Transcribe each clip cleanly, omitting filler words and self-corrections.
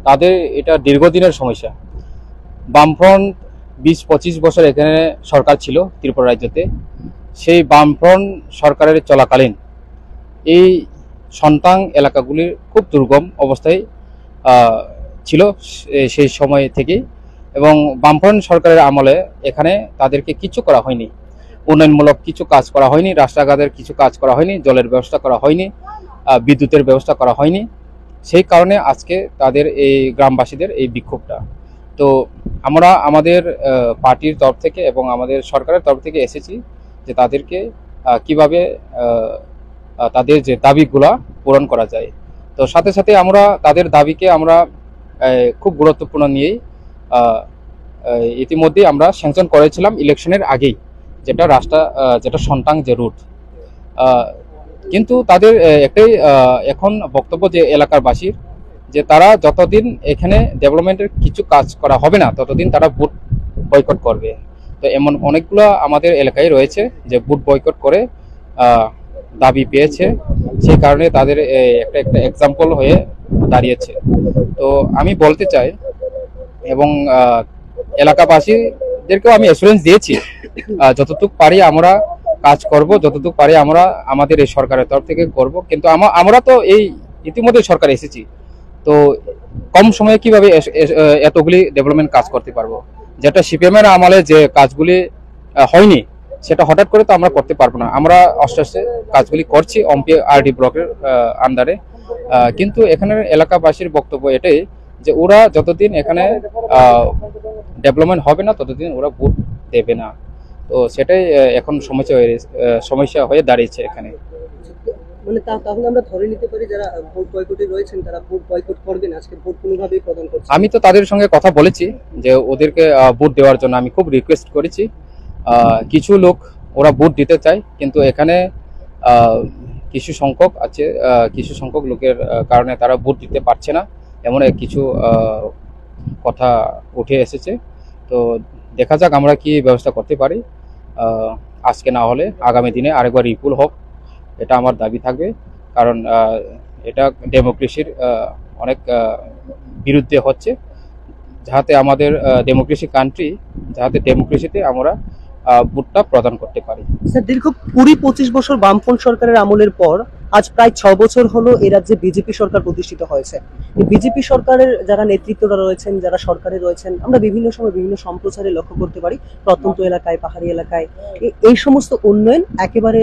তাদের এটা দীর্ঘদিনের সমস্যা। বামফ্রন্ট 20-25 বছর এখানে সরকার ছিল ত্রিপুরা রাজ্যতে। সেই বামফ্রন্ট সরকারের চলাকালীন এই সন্তান এলাকাগুলির খুব দুর্গম অবস্থায় ছিল সেই সময় থেকে, এবং বামফ্রন্ট সরকারের আমলে এখানে তাদেরকে কিছু করা হয়নি, উন্নয়নমূলক কিছু কাজ করা হয়নি, রাস্তাঘাটের কিছু কাজ করা হয়নি, জলের ব্যবস্থা করা হয়নি, বিদ্যুতের ব্যবস্থা করা হয়নি। সেই কারণে আজকে তাদের এই গ্রামবাসীদের এই বিক্ষোভটা। তো আমরা আমাদের পার্টির তরফ থেকে এবং আমাদের সরকারের তরফ থেকে এসেছি যে তাদেরকে কিভাবে তাদের যে দাবিগুলা পূরণ করা যায়। তো সাথে সাথে আমরা তাদের দাবিকে আমরা খুব গুরুত্বপূর্ণ নিয়েই ইতিমধ্যেই আমরা স্যাংশন করেছিলাম ইলেকশনের আগেই, যেটা সন্তান যে রুট। কিন্তু তাদের একটাই এখন বক্তব্য যে এলাকারবাসীর, যে তারা যতদিন এখানে ডেভেলপমেন্টের কিছু কাজ করা হবে না ততদিন তারা ভোট বয়কট করবে। তো এমন অনেকগুলো আমাদের এলাকায় রয়েছে যে ভোট বয়কট করে দাবি পেয়েছে, সেই কারণে তাদের একটা এক্সাম্পল হয়ে দাঁড়িয়েছে। তো আমি বলতে চাই এবং এলাকাবাসীদেরকেও আমি অ্যাসুরেন্স দিয়েছি, যতটুকু পারি আমরা কাজ করব, যতটুকু পারি আমরা আমাদের এই সরকারের তরফ থেকে করব। কিন্তু আমরা তো এই ইতিমধ্যে সরকার এসেছি, তো কম সময়ে কিভাবে এতগুলি ডেভেলপমেন্ট কাজ করতে পারবো? যেটা সিপিএমের আমলে যে কাজগুলি হয়নি সেটা হঠাৎ করে তো আমরা করতে পারবো না। আমরা আস্তে আস্তে কাজগুলি করছি অম্পি আরডি ব্লকের আন্ডারে। কিন্তু এখানের এলাকাবাসীর বক্তব্য এটাই যে ওরা যতদিন এখানে ডেভেলপমেন্ট হবে না ততদিন ওরা ভোট দেবে না। তো সেটাই এখন সমস্যা হয়ে দাঁড়িয়েছে এখানে। মানে তাহলে আমরা ধরে নিতে পারি যারা ভোট বয়কটে রয়েছেন তারা ভোট বয়কট করবেন, আজকে ভোট কোনোভাবেই প্রদান করছে। আমি তো তাদের সঙ্গে কথা বলেছি যে ওদেরকে ভোট দেওয়ার জন্য আমি খুব রিকোয়েস্ট করেছি। কিছু লোক ওরা ভোট দিতে চায়, কিন্তু এখানে কিছু সংখ্যক লোকের কারণে তারা ভোট দিতে পারছে না, এমন কিছু কথা উঠে এসেছে। তো দেখা যাক আমরা কি ব্যবস্থা করতে পারি। আজকে না হলে আগামী দিনে আরেকবার রিপুল হোক, এটা আমার দাবি থাকবে। কারণ এটা ডেমোক্রেসির অনেক বিরুদ্ধে হচ্ছে। যাতে আমাদের ডেমোক্রেসিতে আমরা ভোটটা প্রদান করতে পারি। স্যার, দীর্ঘ 20-25 বছর বামফ্রন্ট সরকারের আমলের পর আজ প্রায় 6 বছর হলো এই রাজ্যে বিজেপি সরকার প্রতিষ্ঠিত হয়েছে। এই বিজেপি সরকারের যারা নেতৃত্বরা রয়েছেন, যারা সরকারে রয়েছেন, আমরা বিভিন্ন সময় বিভিন্ন সম্প্রচারে লক্ষ্য করতে পারি প্রত্যন্ত এলাকায়, পাহাড়ি এলাকায় এই সমস্ত উন্নয়ন একেবারে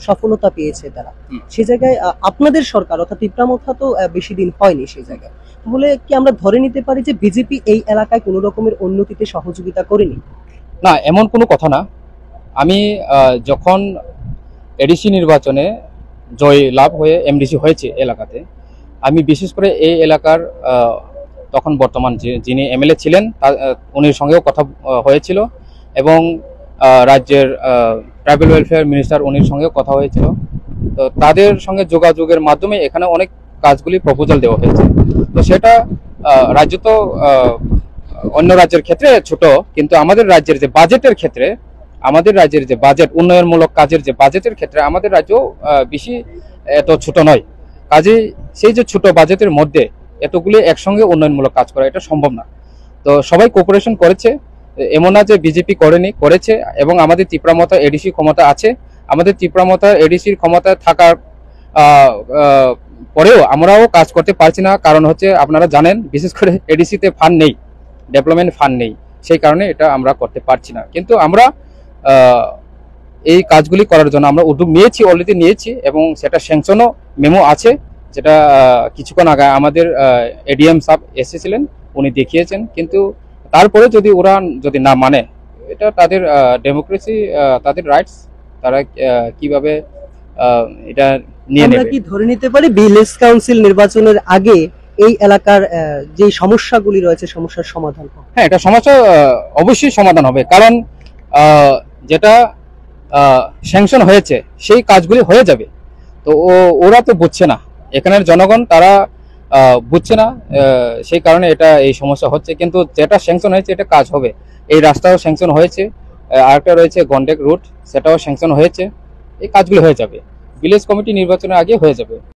সফলতা পেয়েছে তারা। সেই জায়গায় আপনাদের সরকার অর্থাৎ ত্রিপুরা তো বেশি দিন হয়নি সেই জায়গায়। তাহলে কি আমরা ধরে নিতে পারি যে বিজেপি এই এলাকায় কোনো রকমের উন্নতিতে সহযোগিতা করেনি? না, এমন কোনো কথা না। আমি যখন এডিসি নির্বাচনে জয় লাভ হয়ে এমডিসি হয়েছে এলাকাতে, আমি বিশেষ করে এই এলাকার তখন বর্তমান যিনি এমএলএ ছিলেন উনির সঙ্গেও কথা হয়েছিল, এবং রাজ্যের ট্রাইবাল ওয়েলফেয়ার মিনিস্টার উনির সঙ্গেও কথা হয়েছিল। তো তাদের সঙ্গে যোগাযোগের মাধ্যমে এখানে অনেক কাজগুলি প্রপোজাল দেওয়া হয়েছে। তো সেটা রাজ্য তো অন্য রাজ্যের ক্ষেত্রে ছোট, কিন্তু আমাদের রাজ্যের যে বাজেটের ক্ষেত্রে, আমাদের রাজ্যের যে বাজেট, উন্নয়নমূলক কাজের যে বাজেটের ক্ষেত্রে আমাদের রাজ্য বেশি এত ছোট নয়। কাজে সেই যে ছোট বাজেটের মধ্যে এতগুলি একসঙ্গে উন্নয়নমূলক কাজ করা এটা সম্ভব না। তো সবাই কোঅপারেশন করেছে, এমন না যে বিজেপি করেছে। এবং আমাদের ত্রিপুরা এডিসি ক্ষমতা আছে। আমাদের ত্রিপুরা এডিসির ক্ষমতা থাকার পরেও আমরাও কাজ করতে পারছি না। কারণ হচ্ছে আপনারা জানেন, বিশেষ করে এডিসিতে ফান্ড নেই, ডেভেলপমেন্ট ফান্ড নেই, সেই কারণে এটা আমরা করতে পারছি না। কিন্তু আমরা এই কাজগুলি করার জন্য আমরা উদ্যোগ অলরেডি নিয়েছি, এবং সেটা স্যাংশনও মেমো আছে, যেটা কিছুক্ষণ আগে আমাদের এডিএম সাহেব এসেছিলেন, উনি দেখিয়েছেন। কিন্তু তারপরে ওরা যদি না মানে, এটা তাদের ডেমোক্রেসি, তাদের রাইটস, তারা কিভাবে এটা নিয়ে নেবে। আমরা কি ধরে নিতে পারি ভিলেজ কাউন্সিল নির্বাচনের আগে এই এলাকার যে সমস্যাগুলি রয়েছে সমস্যার সমাধান হবে? হ্যাঁ, এটা সমস্যা অবশ্যই সমাধান হবে। কারণ যেটা স্যাংশন হয়েছে সেই কাজগুলি হয়ে যাবে। তো ওরা তো বুঝছে না, এখানের জনগণ তারা বুঝছে না, সেই কারণে এটা এই সমস্যা হচ্ছে। কিন্তু যেটা স্যাংশন হয়েছে এটা কাজ হবে। এই রাস্তাও স্যাংশন হয়েছে, আরেকটা রয়েছে গন্ডেক রুট, সেটাও স্যাংশন হয়েছে। এই কাজগুলো হয়ে যাবে, ভিলেজ কমিটি নির্বাচনের আগে হয়ে যাবে।